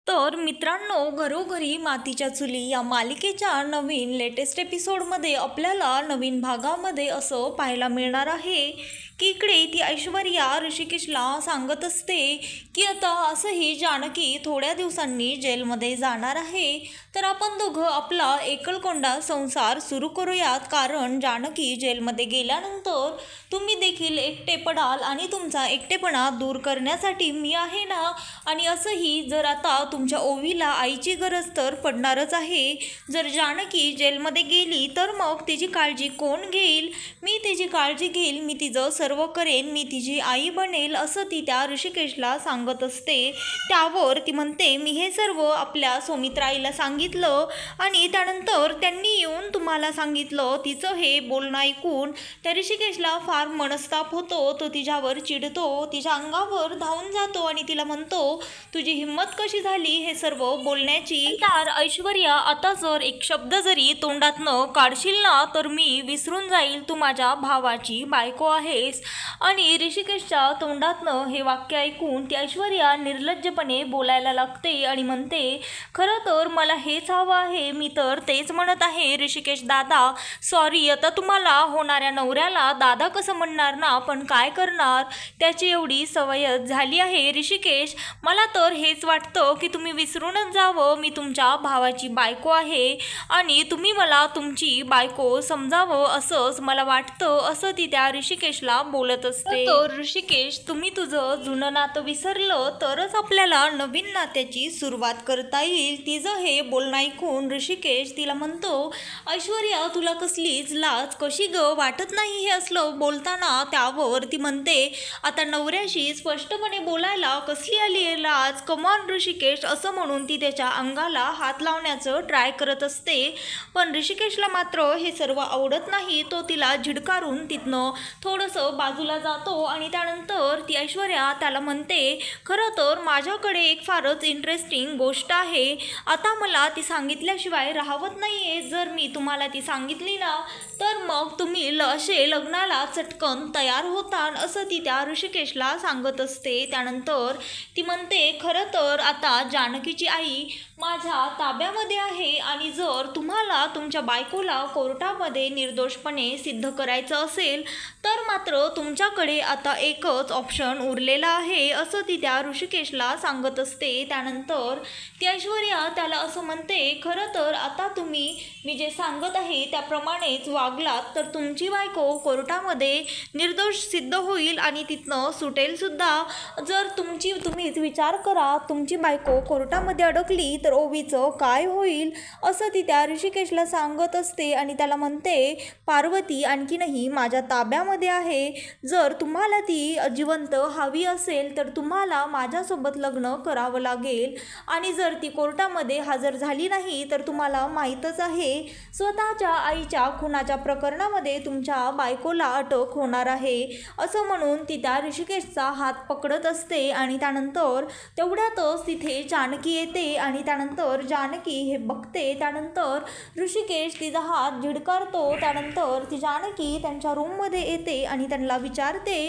तर मित्रांनो, घरोघरी मातीच्या चुली या मालिकेच्या नवीन लेटेस्ट एपिसोडमध्ये आपल्याला नवीन भागामध्ये असं पाहायला मिळणार आहे की इकडे ती ऐश्वर्या ऋषिकेशला सांगत असते की आता असंही जानकी थोड्या दिवसांनी जेलमध्ये जाणार आहे, तर आपण दोघं आपला एकलकोंडा संसार सुरू करूयात, कारण जानकी जेलमध्ये गेल्यानंतर तुम्ही देखील एकटे पडाल आणि तुमचा एकटेपणा दूर करण्यासाठी मी आहे ना. आणि असंही जर आता तुमच्या ओवीला आईची गरज तर पडणारच आहे. जर जानकी जेलमध्ये गेली तर मग तिची काळजी कोण घेईल? मी तिची काळजी घेईल, मी तिचं सर्व करेन, मी तिची आई बनेल, असं ती त्या ऋषिकेशला सांगत असते. त्यावर ती म्हणते, मी हे सर्व आपल्या सौमित्राईला सांगितलं आणि त्यानंतर त्यांनी येऊन तुम्हाला सांगितलं. तिचं हे बोलणं ऐकून त्या ऋषिकेशला फार मनस्ताप होतो. तो तिच्यावर चिडतो, तिच्या अंगावर धावून जातो आणि तिला म्हणतो, तुझी हिंमत कशी झाली हे सर्व बोलण्याची? तर ऐश्वर्या, आता जर एक शब्द जरी तोंडातनं काढशील ना तर मी विसरून जाईल तू माझ्या भावाची बायको आहेस. आणि ऋषिकेशच्या तोंडातनं हे वाक्य ऐकून ती ऐश्वर्या निर्लज्जपणे बोलायला लागते आणि म्हणते, खरं तर मला हेच हवं आहे, मी तर तेच म्हणत आहे ऋषिकेश दादा. सॉरी, आता तुम्हाला होणाऱ्या नवऱ्याला दादा कसं म्हणणार ना, पण काय करणार, त्याची एवढी सवयच झाली आहे. ऋषिकेश, मला तर हेच वाटतं की तुम्ही विसरूनच जावं, मी तुमच्या भावाची बायको आहे आणि तुम्ही मला तुमची बायको समजावं असंच मला वाटतं, असं ती त्या ऋषिकेशला बोलत असते. तर ऋषिकेश, तुम्ही तुझं जुनं नातं विसरलं तरच आपल्याला नवीन नात्याची सुरुवात करता येईल. तिचं हे बोलणं ऐकून ऋषिकेश तिला म्हणतो, ऐश्वर्या तुला कसलीच लाज कशी ग वाटत नाही हे असलं बोलताना? त्यावर ती म्हणते, आता नवऱ्याशी स्पष्टपणे बोलायला कसली आली आहे लाज, कमॉन ऋषिकेश, असं म्हणून ती त्याच्या अंगाला हात लावण्याचं ट्राय करत असते. पण ऋषिकेशला मात्र हे सर्व आवडत नाही. तो तिला झिडकारून तिथनं थोडंसं बाजूला जातो आणि त्यानंतर ती ऐश्वर्या त्याला म्हणते, खरं तर माझ्याकडे एक फारच इंटरेस्टिंग गोष्ट आहे, आता मला ती सांगितल्याशिवाय राहवत नाही आहे. जर मी तुम्हाला ती सांगितली ना तर मग तुम्ही असे लग्नाला चटकन तयार होता, असं ती त्या ऋषिकेशला सांगत असते. त्यानंतर ती म्हणते, खरं तर आता जानकीची आई माझ्या ताब्यामध्ये आहे आणि जर तुम्हाला तुमच्या बायकोला कोर्टामध्ये निर्दोषपणे सिद्ध करायचं असेल तर मात्र तुमच्याकडे आता एकच ऑप्शन उरलेला आहे, असं ती त्या ऋषिकेशला सांगत असते. त्यानंतर ती ऐश्वर्या त्याला असं म्हणते, खरं तर आता तुम्ही मी जे सांगत आहे त्याप्रमाणेच वागलात तर तुमची बायको कोर्टामध्ये निर्दोष सिद्ध होईल आणि तिथनं सुटेल सुद्धा. जर तुम्हीच विचार करा, तुमची बायको कोर्टामध्ये अडकली तर ओवीचं काय होईल, असं ती त्या ऋषिकेशला सांगत असते. आणि त्याला म्हणते, पार्वती आणखीनही माझ्या ताब्यामध्ये आहे, जर तुम्हाला ती जिवंत हवी असेल तर तुम्हाला माझ्यासोबत लग्न करावं लागेल आणि जर ती कोर्टामध्ये हजर झाली नाही तर तुम्हाला माहीतच आहे स्वतःच्या आईच्या खुनाच्या प्रकरणामध्ये तुमच्या बायकोला अटक होणार आहे, असं म्हणून ती त्या ऋषिकेशचा हात पकडत असते. आणि त्यानंतर तेवढ्यातच तिथे जानकी येते आणि त्यानंतर जानकी हे बघते. त्यानंतर ऋषिकेश तिचा हात झिडकारतो. त्यानंतर ती जानकी त्यांच्या रूममध्ये येते आणि त्यांना विचारते,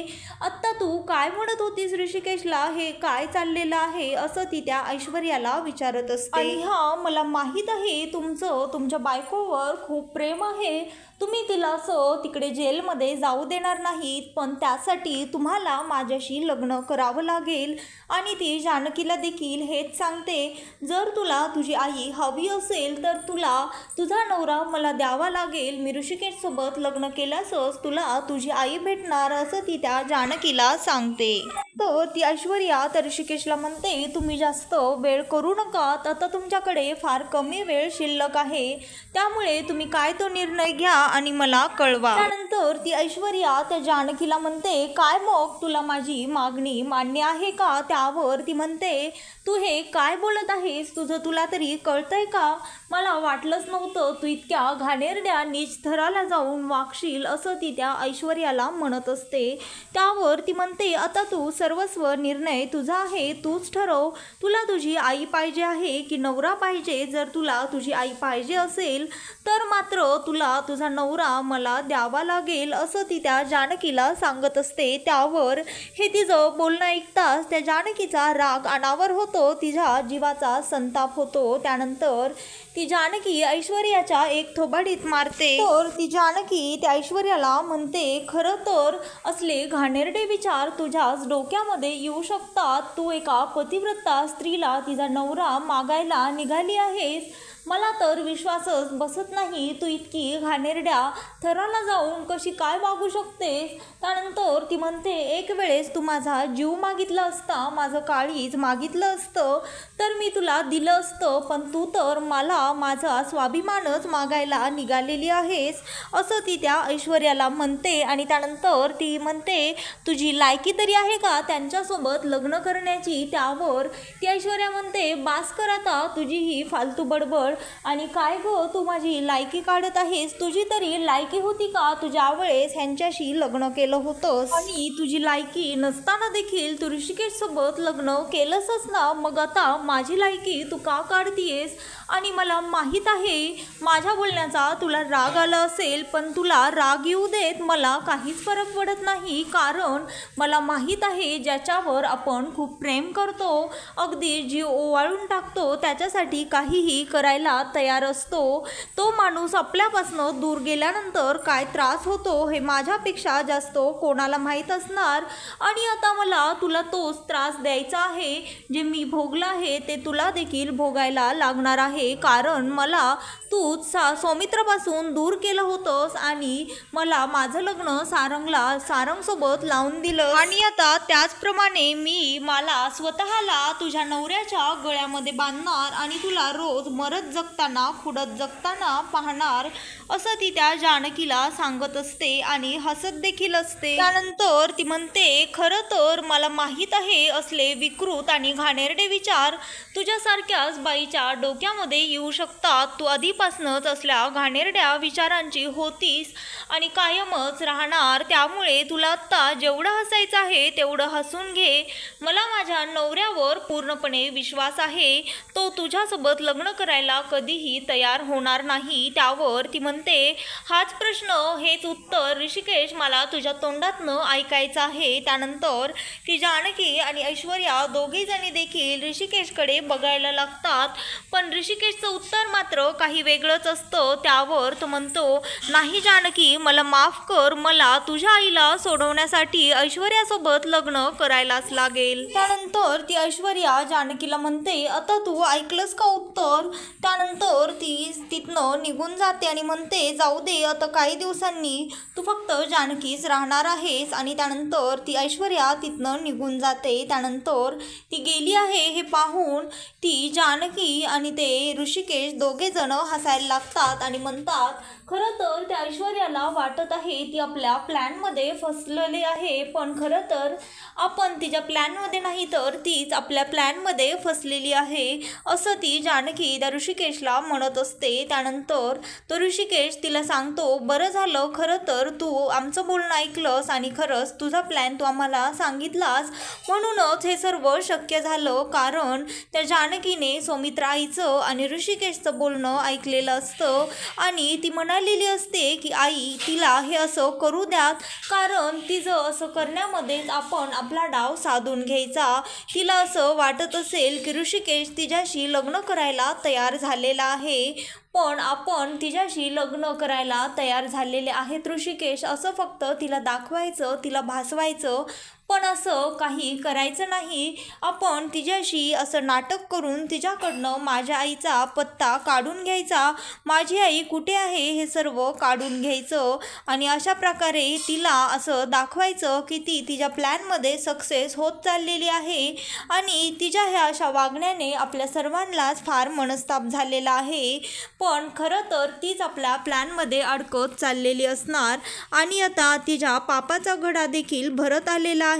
आत्ता तू काय म्हणत होतीस ऋषिकेशला, हे काय चाललेलं आहे, असं ती त्या ऐश्वर्याला विचारत असते. आणि मला माहीत आहे तुमच्या बायकोवर खूप प्रेम आहे, तुम्ही तिला असं तिकडे जेलमध्ये जाऊ देणार नाहीत, पण त्यासाठी तुम्हाला माझ्याशी लग्न करावं लागेल. आणि ती जानकीला देखील हेच सांगते, जर तुला तुझी आई हवी असेल तर तुला तुझा नवरा मला द्यावा लागेल, मी ऋषिकेशसोबत लग्न केल्यासच तुला तुझी आई भेटणार, असं ती त्या जानकीला सांगते. तर ती ऐश्वर्या त्या ऋषिकेशला म्हणते, तुम्ही जास्त वेळ करू नका, आता तुमच्याकडे फार कमी वेळ शिल्लक आहे, त्यामुळे तुम्ही काय तो निर्णय घ्या आणि मला कळवा. त्यानंतर ती ऐश्वर्या त्या जानकीला म्हणते, काय मग तुला माझी मागणी मान्य आहे का? त्यावर ती म्हणते, तू हे काय बोलत आहेस, तुला तरी कळतंय का? मला वाटलंच नव्हतं तू इतक्या घाणेरड्या नीच थराला जाऊन वागशील, असं ती त्या ऐश्वर्याला म्हणत असते. त्यावर ती म्हणते, आता तू सर्वस्व निर्णय तुझा आहे, तूच ठरव. तुला तुझी आई पाहिजे आहे की नवरा पाहिजे? जर तुला तुझी आई पाहिजे असेल तर मात्र तुला तुझा नवरा मला द्यावा लागेल, असं ती त्या जानकीला सांगत असते. त्यावर हे तिचं बोलणं ऐकताच त्या जानकीचा राग अनावर होतो, तिच्या जीवाचा संताप होतो. त्यानंतर ती जानकी ऐश्वर्याच्या एक थोबाडीत मारते. तर ती जानकी त्या ऐश्वर्याला म्हणते, खरं तर असले घाणेरडे विचार तुझ्याच डोक्यामध्ये येऊ शकतात. तू एका पतिव्रता स्त्रीला तिचा नवरा मागायला निघाली आहेस. मला तर विश्वासच बसत नाही, तू इतकी घाणेरड्या थराला जाऊन कशी काय वागू शकतेस? त्यानंतर ती म्हणते, एक वेळेस तू माझा जीव मागितला असता, माझं काळीज मागितलं असतं तर मी तुला दिलं असतं, पण तू तर मला माझा स्वाभिमानच मागायला निघालेली आहेस, असं ती त्या ऐश्वर्याला म्हणते. आणि त्यानंतर ती म्हणते, तुझी लायकी तरी आहे का त्यांच्यासोबत लग्न करण्याची? त्यावर ती ऐश्वर्या म्हणते, बास कर आता तुझी ही फालतू बडबड. आणि काय गं, तू माझी लायकी काढत आहेस? तुझी तरी लायकी होती का? तुझ्या वेळेस ह्यांच्याशी लग्न केलं होतंस आणि तुझी लायकी नसताना देखील तू ऋषिकेश सोबत लग्न केलंसच ना, मग आता माझी लायकी तू का काढतीयेस? आणि मला माहीत आहे माझ्या बोलण्याचा तुला राग आला असेल, पण तुला राग येऊ देत, मला काहीच फरक पडत नाही, कारण मला माहीत आहे ज्याच्यावर आपण खूप प्रेम करतो, अगदी जीव ओवाळून टाकतो, त्याच्यासाठी काहीही करायला तयार असतो, तो माणूस आपल्यापासून दूर गेल्यानंतर काय त्रास होतो हे माझ्यापेक्षा जास्त कोणाला माहीत असणार. आणि आता मला तुला तोच त्रास द्यायचा आहे, जे मी भोगला आहे ते तुला देखील भोगायला लागणार आहे, कारण मला तूच सौमित्रपासून दूर केलं होतंस आणि मला माझं लग्न सारंगसोबत लावून दिलं, आणि आता त्याचप्रमाणे मी मला स्वतःला तुझ्या नवऱ्याच्या गळ्यामध्ये बांधणार आणि तुला रोज मरत जगताना खुडत जगताना पाहणार, असं ती त्या जानकीला सांगत असते आणि हसत देखील असते. त्यानंतर ती म्हणते, खरं तर मला माहीत आहे असले विकृत आणि घाणेरडे विचार तुझ्यासारख्याच बाईच्या डोक्यामध्ये येऊ शकतात. तू आधीपासूनच असल्या घाणेरड्या विचारांची होतीस आणि कायमच राहणार, त्यामुळे तुला आत्ता जेवढं हसायचं आहे तेवढं हसून घे. मला माझ्या नवऱ्यावर पूर्णपणे विश्वास आहे, तो तुझ्यासोबत लग्न करायला कधीही तयार होणार नाही. त्यावर ती म्हणते, हाच प्रश्न, हेच उत्तर ऋषिकेश मला तुझ्या तोंडातनं ऐकायचं आहे. त्यानंतर ती जानकी आणि ऐश्वर्या दोघीजणी देखील ऋषिकेशकडे बघायला लागतात, पण ऋषिकेशचं उत्तर मात्र काही वेगळंच असतं. त्यावर तो म्हणतो, नाही जानकी, मला माफ कर, मला तुझ्या आईला सोडवण्यासाठी ऐश्वर्यासोबत लग्न करायलाच लागेल. त्यानंतर ती ऐश्वर्या जानकीला म्हणते, आता तू ऐकलंस का उत्तर? त्यानंतर ती तिथनं निघून जाते आणि म्हणते, जाऊ दे, आता काही दिवसांनी तू फक्त जानकीच राहणार आहेस. आणि त्यानंतर ती ऐश्वर्या तिथनं निघून जाते. त्यानंतर ती गेली आहे हे पाहून ती जानकी आणि ते ऋषिकेश दोघेजण हसायला लागतात आणि म्हणतात, खरं तर त्या ऐश्वर्याला वाटत आहे ती आपल्या प्लॅनमध्ये फसलेली आहे, पण खरं तर आपण तिच्या प्लॅनमध्ये नाही तर तीच आपल्या प्लॅनमध्ये फसलेली आहे, असं ती जानकी त्या ऋषिकेशला म्हणत असते. त्यानंतर तो ऋषिकेश तिला सांगतो, बरं झालं खरं तर तू आमचं बोलणं ऐकलंस आणि खरंच तुझा प्लॅन तू आम्हाला सांगितलास, म्हणूनच हे सर्व शक्य झालं, कारण त्या जानकीने सौमित्रा आईचं आणि ऋषिकेशचं बोलणं ऐकलेलं असतं आणि ती म्हणालेली असते की आई तिला हे असं करू द्यात, कारण तिचं असं करण्यामध्येच आपण आपला डाव साधून घ्यायचा. तिला असं वाटत असेल की ऋषिकेश तिच्याशी लग्न करायला तयार झालेला आहे, पण आपण तिच्याशी लग्न करायला तयार झालेले आहेत ऋषिकेश, असं फक्त तिला दाखवायचं, तिला भासवायचं, पण असं काही करायचं नाही. आपण तिच्याशी असं नाटक करून तिच्याकडनं माझ्या आईचा पत्ता काढून घ्यायचा, माझी आई कुठे आहे हे सर्व काढून घ्यायचं आणि अशा प्रकारे तिला असं दाखवायचं की ती तिच्या प्लॅनमध्ये सक्सेस होत चाललेली आहे आणि तिच्या ह्या अशा वागण्याने आपल्या सर्वांनाच फार मनस्ताप झालेला आहे, पण खरं तर तीच आपल्या प्लॅनमध्ये अडकत चाललेली असणार आणि आता तिच्या पापाचा घडा देखील भरत आलेला आहे.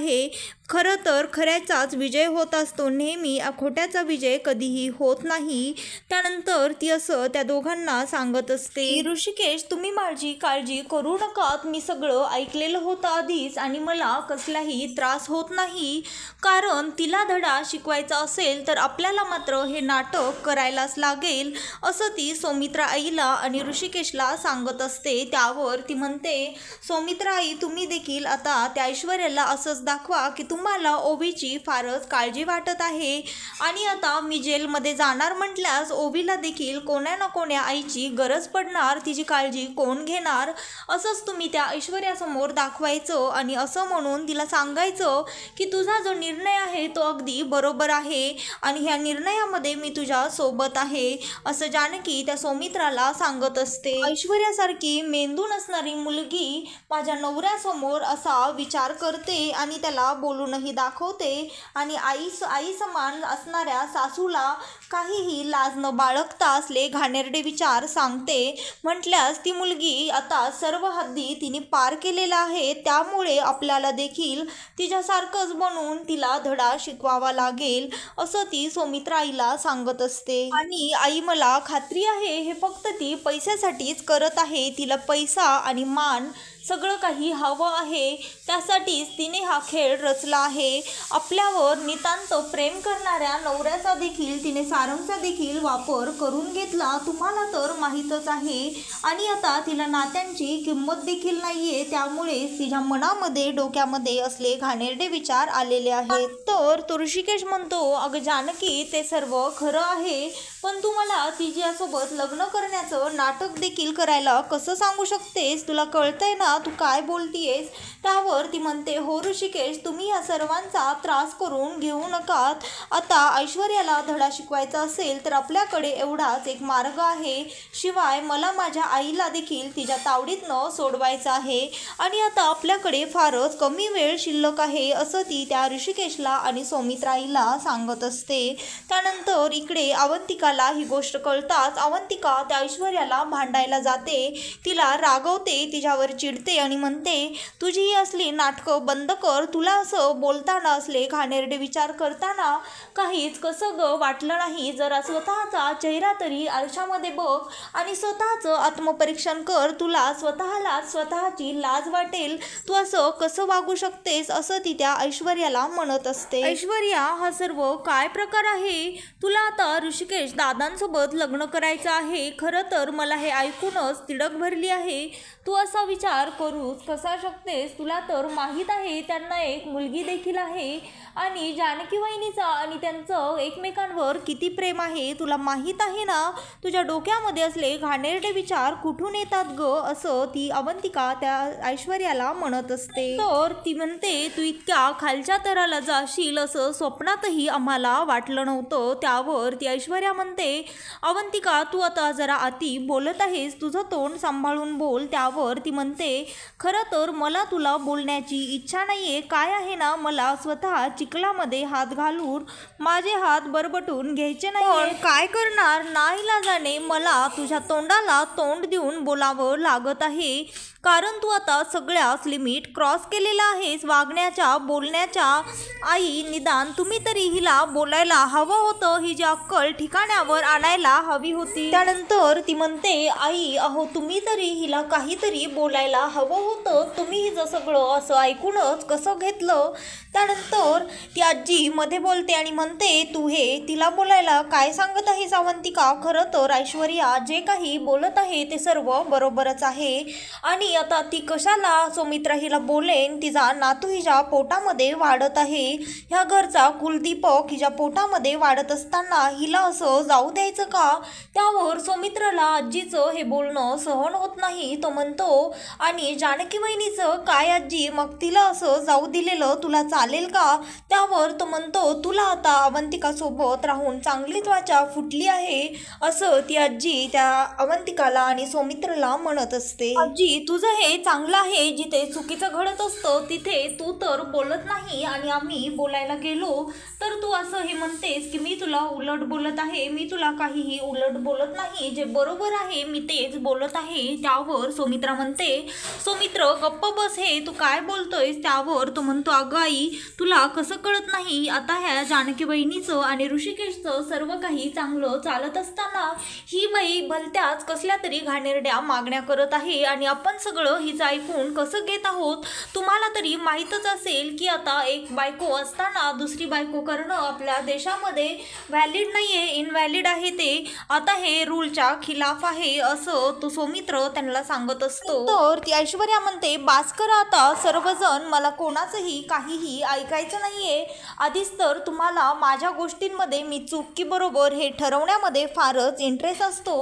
खरं तर खऱ्याचाच विजय होत असतो नेहमी, खोट्याचा विजय कधीही होत नाही. त्यानंतर ती असं त्या दोघांना सांगत असते, ऋषिकेश तुम्ही माझी काळजी करू नका, मी सगळं ऐकलेलं होतं आधीच आणि मला कसलाही त्रास होत नाही. कारण तिला धडा शिकवायचा असेल तर आपल्याला मात्र हे नाटक करायलाच लागेल, असं ती सौमित्रा आईला आणि ऋषिकेशला सांगत असते. त्यावर ती म्हणते, सौमित्रा आई तुम्ही देखील आता त्या ऐश्वर्याला असंच दाखवा की तुम्हाला ओवीची फारच काळजी वाटत आहे आणि आता मी जेलमध्ये जाणार म्हटल्यास ओवीला देखील कोण्या ना कोण्या आईची गरज पडणार, तिची काळजी कोण घेणार, असंच तुम्ही त्या ऐश्वर्यासमोर दाखवायचं आणि असं म्हणून तिला सांगायचं की तुझा जो निर्णय आहे तो अगदी बरोबर आहे आणि ह्या निर्णयामध्ये मी तुझ्या सोबत आहे, असं जानकी त्या सौमित्राला सांगत असते. ऐश्वर्यासारखी मेंदू नसणारी मुलगी माझ्या नवऱ्यासमोर असा विचार करते आणि त्याला बोलूनही दाखवते आणि आई समान असणाऱ्या सासूला काहीही लाज न बाळगता असले घाणेरडे विचार सांगते म्हटल्यास ती मुलगी आता सर्व हद्दी तिने पार केलेला आहे. त्यामुळे आपल्याला देखील तिच्यासारखंच बनून तिला धडा शिकवावा लागेल, असं ती सौमित्रा आईला सांगत असते. आणि आई मला खात्री आहे हे फक्त ती पैशासाठीच करत आहे, तिला पैसा आणि मान सगळं काही हवं आहे, त्यासाठीच तिने हा खेळ रचला आहे. आपल्यावर नितांत प्रेम करणाऱ्या नवऱ्याचा देखील तिने सारंगचा देखील वापर करून घेतला, तुम्हाला तर माहीतच आहे. आणि आता तिला नात्यांची किंमत देखील नाहीये, त्यामुळे तिच्या मनामध्ये डोक्यामध्ये असले घाणेरडे विचार आलेले आहेत. तर तो ऋषिकेश म्हणतो, अगं जानकी ते सर्व खरं आहे, पण तू मला तिच्यासोबत लग्न करण्याचं नाटक देखील करायला कसं सांगू शकतेस, तुला कळतंय ना तू काय बोलतीयेस. त्यावर ती म्हणते, हो ऋषिकेश तुम्ही या सर्वांचा त्रास करून घेऊ नका, आता ऐश्वर्याला धडा शिकवायचा असेल तर आपल्याकडे एवढाच एक मार्ग आहे, शिवाय मला माझ्या आईला देखील तिच्या तावडीतनं सोडवायचं आहे आणि आता आपल्याकडे फारच कमी वेळ शिल्लक आहे, असं ती त्या ऋषिकेशला आणि सौमित्रा आईला सांगत असते. त्यानंतर इकडे अवंतिकाला ही गोष्ट कळताच अवंतिका त्या ऐश्वर्याला भांडायला जाते, तिला रागवते, तिच्यावर चिडते आणि म्हणते, तुझी ही असली नाटकं बंद कर, तुला असं बोलताना असले घाणेरडे विचार करताना काहीच कसं ग वाटलं नाही, जरा स्वतःचा चेहरा तरी आरशामध्ये बघ आणि स्वतःचं आत्मपरीक्षण कर, तुला स्वतःची लाज वाटेल, तू असं कसं वागू शकतेस, असं ती त्या ऐश्वर्याला म्हणत असते. ऐश्वर्या हा सर्व काय प्रकार आहे, तुला आता ऋषिकेश दादांसोबत लग्न करायचं आहे, खरं तर मला हे ऐकूनच तिडक भरली आहे, तू असा विचार करूच कसा शकतेस, तुला तर माहीत आहे त्यांना एक मुलगी देखील आहे आणि जानकी वहिनीचा आणि त्यांचं एकमेकांवर किती प्रेम आहे, तुला माहीत आहे ना, तुझ्या डोक्यामध्ये असले घाणेरडे विचार कुठून येतात ग, असं ती अवंतिका त्या ऐश्वर्याला म्हणत असते. तर ती म्हणते, तू इतक्या खालच्या तराला जाशील असं स्वप्नातही आम्हाला वाटलं नव्हतं. त्यावर ती ऐश्वर्या म्हणते, अवंतिका तू आता जरा अति बोलत आहेस, तुझं तोंड सांभाळून बोल. त्यावर ती म्हणते, खरं तर मला तुला बोलण्याची इच्छा नाहीये, काय आहे ना, मला स्वतः चिखलामध्ये हात घालून माझे हात बरबटून घ्यायचे नाही, पण काय करणार, नाईलाजाने मला तुझ्या तोंडाला तोंड देऊन बोलावं लागत आहे, कारण तू आता सगळ्याच लिमिट क्रॉस केलेला आहेस वागण्याच्या बोलण्याच्या. आई निदान तुम्ही तरी हिला बोलायला हवं होतं, ही जी अक्कल ठिकाण्यावर आणायला हवी होती. त्यानंतर ती म्हणते, आई अहो तुम्ही तरी हिला काहीतरी बोलायला हवं होतं, तुम्ही हिचं सगळं असं ऐकूनच कसं घेतलं. त्यानंतर ती आजी मध्ये बोलते आणि म्हणते, तू हे तिला बोलायला काय सांगत आहेस अवंतिका, खरं तर ऐश्वर्या जे काही बोलत आहे ते सर्व बरोबरच आहे आणि आता ती कशाला सौमित्रा हिला बोलेन, तिचा नातू हिच्या पोटामध्ये वाढत आहे, ह्या घरचा कुलदीपक हिच्या पोटामध्ये वाढत असताना हिला असं जाऊ द्यायचं का. त्यावर सौमित्राला आजीचं हे बोलणं सहन होत नाही, तो म्हणतो, आणि जानकी वहिनीचं काय आजी, मग तिला असं जाऊ दिलेलं तुला चालेल का. त्यावर तो म्हणतो, तुला आता अवंतिका सोबत राहून चांगलीच वाचा फुटली आहे, असं ती आजी त्या अवंतिकाला आणि सौमित्राला म्हणत असते. आजी तुझं हे चांगलं आहे, जिथे चुकीचं घडत असतं तिथे तू तर बोलत नाही आणि आम्ही बोलायला गेलो तर तू असं हे म्हणतेस की मी तुला उलट बोलत आहे, मी तुला काहीही उलट बोलत नाही, जे बरोबर आहे मी तेच बोलत आहे. त्यावर सौमित्रा म्हणते, सौमित्र गप्प बस, हे तू काय बोलतोयस? त्यावर तो म्हणतो, अगं आई, तुला कसं कळत नाही? आता ह्या जानकी बहिणीचं आणि ऋषिकेशचं सर्व काही चांगलं चालत असताना ही बाई भलत्याच कसल्या तरी घाणेरड्या मागण्या करत आहे आणि आपण सगळं हिचं ऐकून कसं घेत आहोत? तुम्हाला तरी माहीतच असेल की आता एक बायको असताना दुसरी बायको करणं आपल्या देशामध्ये व्हॅलिड नाही आहे, इनव्हॅलिड आहे ते. आता हे रूलच्या खिलाफ आहे असं तो सौमित्र त्यांना सांगत असतो. तर ती ऐश्वर्या म्हणते, बास करा आता सर्वजण, मला कोणाचंही काहीही ऐकायचं नाहीये. आधीच तर तुम्हाला माझ्या गोष्टींमध्ये मी चूक की बरोबर हे ठरवण्यामध्ये फारच इंटरेस्ट असतो,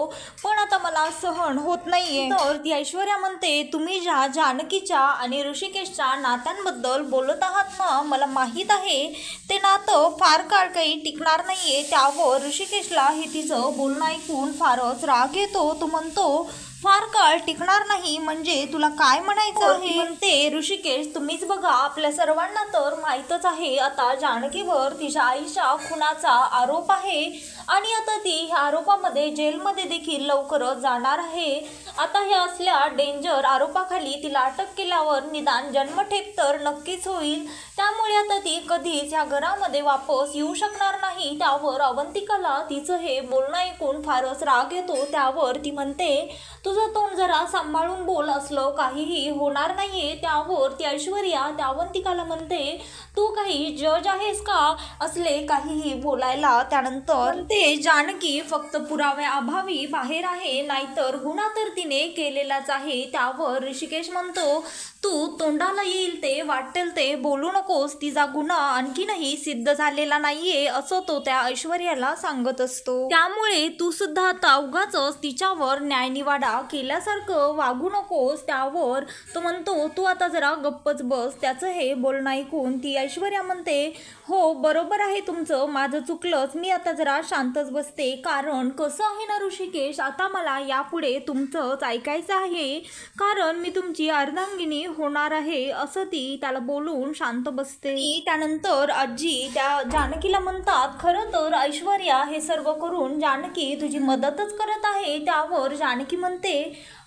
पण आता मला सहन होत नाहीये. तर ती ऐश्वर्या म्हणते, तुम्ही ज्या जानकीच्या आणि ऋषिकेशच्या नात्यांबद्दल बोलत आहात ना, मला माहीत आहे ते नातं फार काळ काही टिकणार नाहीये. त्यावर ऋषिकेशला हे तिचं बोलणं ऐकून फारच राग येतो. तो म्हणतो, फार काळ टिकणार नाही म्हणजे तुला काय म्हणायचं आहे? म्हणते, ऋषिकेश तुम्हीच बघा, आपल्या सर्वांना तर माहीतच आहे आता जानकीवर तिच्या आईच्या खुनाचा आरोप आहे आणि आता ती ह्या आरोपामध्ये जेलमध्ये देखील लवकरच जाणार आहे. आता ह्या असल्या डेंजर आरोपाखाली तिला अटक केल्यावर निदान जन्मठेप तर नक्कीच होईल. त्यामुळे आता ती कधीच ह्या घरामध्ये वापस येऊ शकणार नाही. त्यावर अवंतिकाला तिचं हे बोलणं ऐकून फारच राग येतो. त्यावर ती म्हणते, तुझं तोंड जरा सांभाळून बोल, असलं काहीही होणार नाहीये. त्यावर ती ऐश्वर्या त्या अवंतिकाला म्हणते, तू काही जज आहेस का असले काहीही बोलायला? त्यानंतर ते जानकी फक्त पुराव्याअभावी बाहेर आहे, नाहीतर गुन्हा तर तिने केलेलाच आहे. त्यावर ऋषिकेश म्हणतो, तू तोंडाला येईल ते वाटेल ते बोलू नकोस, तिचा गुन्हा आणखीनही सिद्ध झालेला नाहीये असं तो त्या ऐश्वर्याला सांगत असतो. त्यामुळे तू सुद्धा आता उगाचच तिच्यावर न्यायनिवाडा केल्यासारखं वागू नकोस. त्यावर तो म्हणतो, तू आता जरा गप्पच बस. त्याचं हे बोलणं ऐकून ती ऐश्वर्या म्हणते, हो बरोबर आहे तुमचं, माझं चुकलंच, मी आता जरा शांतच बसते. कारण कसं आहे ना ऋषिकेश, आता मला यापुढे तुमचंच ऐकायचं आहे, कारण मी तुमची अर्धांगिनी होणार आहे असं ती त्याला बोलून शांत बसते. त्यानंतर आजी त्या जानकीला म्हणतात, खरं तर ऐश्वर्या हे सर्व करून जानकी तुझी मदतच करत आहे. त्यावर जानकी म्हणते,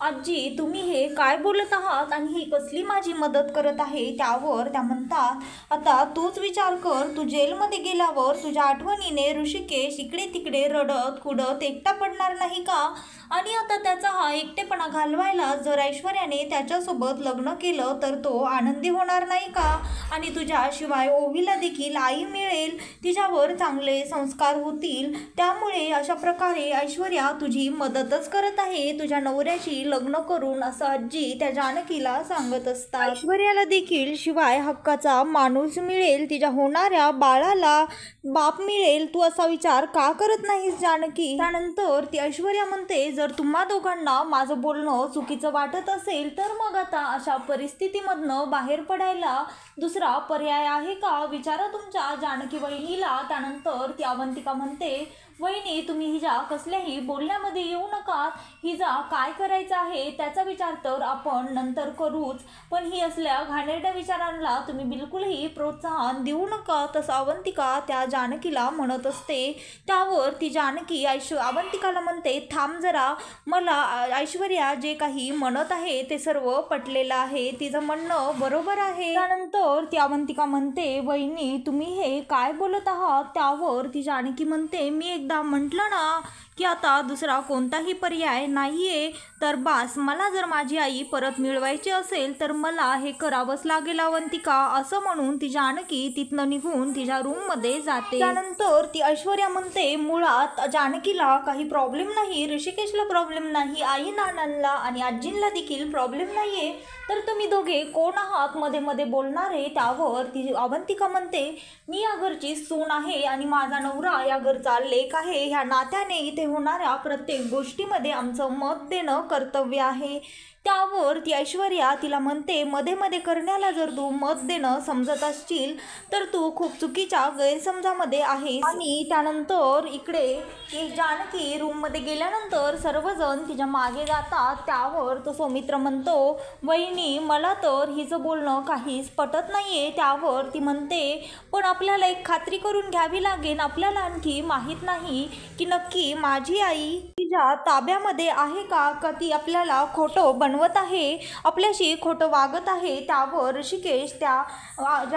आजी तुम्ही हे काय बोलत आहात आणि ही कसली माझी मदत करत आहे? त्यावर त्या म्हणतात, आता तूच विचार कर, तू जेलमध्ये गेल्यावर तुझ्या आठवणीने ऋषिकेश इकडे तिकडे रडत कुडत एकटा पडणार नाही का? आणि आता त्याचा हा एकटेपणा घालवायला जर ऐश्वर्याने त्याच्यासोबत लग्न केलं तर तो आनंदी होणार नाही का? आणि तुझ्याशिवाय ओवीला देखील आई मिळेल, तिच्यावर चांगले संस्कार होतील. त्यामुळे अशा प्रकारे ऐश्वर्या तुझी मदतच करत आहे तुझ्या नवऱ्याशी लग्न करून, असं आजी त्या जानकीला सांगत असतात. ऐश्वर्याला देखील शिवाय हक्काचा माणूस मिळेल, तिच्या होणाऱ्या बाळाला बाप मिळेल. तू असा विचार का करत नाहीस जानकी? त्यानंतर ती ऐश्वर्या म्हणते, जर तुम्हा दोघांना माझं बोलणं चुकीचं वाटत असेल तर मग आता अशा परिस्थितीमधनं बाहेर पडायला दुसरा पर्याय आहे का? विचारा तुमच्या जानकी वहिनीला. त्यानंतर ती अवंतिका म्हणते, वहिनी तुम्ही हिच्या कसल्याही बोलण्यामध्ये येऊ नका, हिजा काय करायचं आहे त्याचा विचार तर आपण नंतर करूच, पण ही असल्या घाणेरड्या विचारांना तुम्ही बिलकुलही प्रोत्साहन देऊ नका, तसं अवंतिका त्या जानकीला म्हणत असते. त्यावर ती जानकी अवंतिकाला म्हणते, थांब जरा, मला ऐश्वर्या जे काही म्हणत आहे ते सर्व पटलेलं आहे, तिचं म्हणणं बरोबर आहे. त्यानंतर ती अवंतिका म्हणते, वहिनी तुम्ही हे काय बोलत आहात? त्यावर ती जानकी म्हणते, मी एकदा म्हटलं ना की आता दुसरा कोणताही पर्याय नाहीये, तर बास, मला जर माझी आई परत मिळवायची असेल तर मला हे करावंच लागेल अवंतिका, असं म्हणून ती जानकी तिथनं निघून तिच्या रूममध्ये जाते. त्यानंतर ती ऐश्वर्या म्हणते, मुळात जानकीला काही प्रॉब्लेम नाही, ऋषिकेशला प्रॉब्लेम नाही, आई नानांना आणि आजींना देखील प्रॉब्लेम नाहीये, तर तुम्ही दोघे कोण आहात मध्ये मध्ये बोलणारे? त्यावर ती अवंतिका म्हणते, मी या घरची सून आहे आणि माझा नवरा या घरचा लेक आहे, ह्या नात्याने इथे होणाऱ्या प्रत्येक गोष्टीमध्ये आमचं मत देणं कर्तव्य आहे. त्यावर ती ऐश्वर्या तिला म्हणते, मध्ये मध्ये करण्याला जर तू मत देणं समजत असशील तर तू खूप चुकीच्या गैरसमजामध्ये आहेस. आणि त्यानंतर इकडे ती जानकी रूममध्ये गेल्यानंतर सर्वजण तिच्या मागे जातात. त्यावर तो सौमित्र म्हणतो, वहिनी मला तर हिचं बोलणं काहीच पटत नाहीये. त्यावर ती म्हणते, पण आपल्याला एक खात्री करून घ्यावी लागेल, आपल्याला आणखी माहीत नाही की नक्की माझी आई तिच्या ताब्यामध्ये आहे का ती आपल्याला खोटं बनवत आहे, आपल्याशी खोटं वागत आहे, त्यावर ऋषिकेश त्या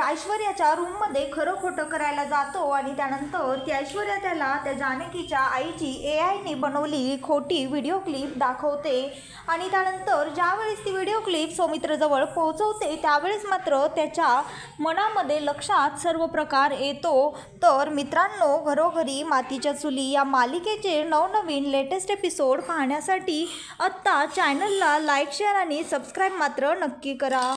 ऐश्वर्याच्या रूममध्ये खरं खोटं करायला जातो आणि त्यानंतर ती ऐश्वर्या त्याला त्या जानकीच्या आईची AI ने बनवली खोटी व्हिडिओ क्लिप दाखवते आणि त्यानंतर ज्यावेळेस ती व्हिडिओ क्लिप सौमित्रजवळ पोहोचवते त्यावेळेस मात्र त्याच्या मनामध्ये लक्षात सर्व प्रकार येतो. तर मित्रांनो, घरोघरी मातीच्या चुली या मालिकेचे नवनवीन लेटेस्ट एपिसोड पाहण्यासाठी आत्ता चॅनलला लाईक, शेअर आणि सबस्क्राईब मात्र नक्की करा.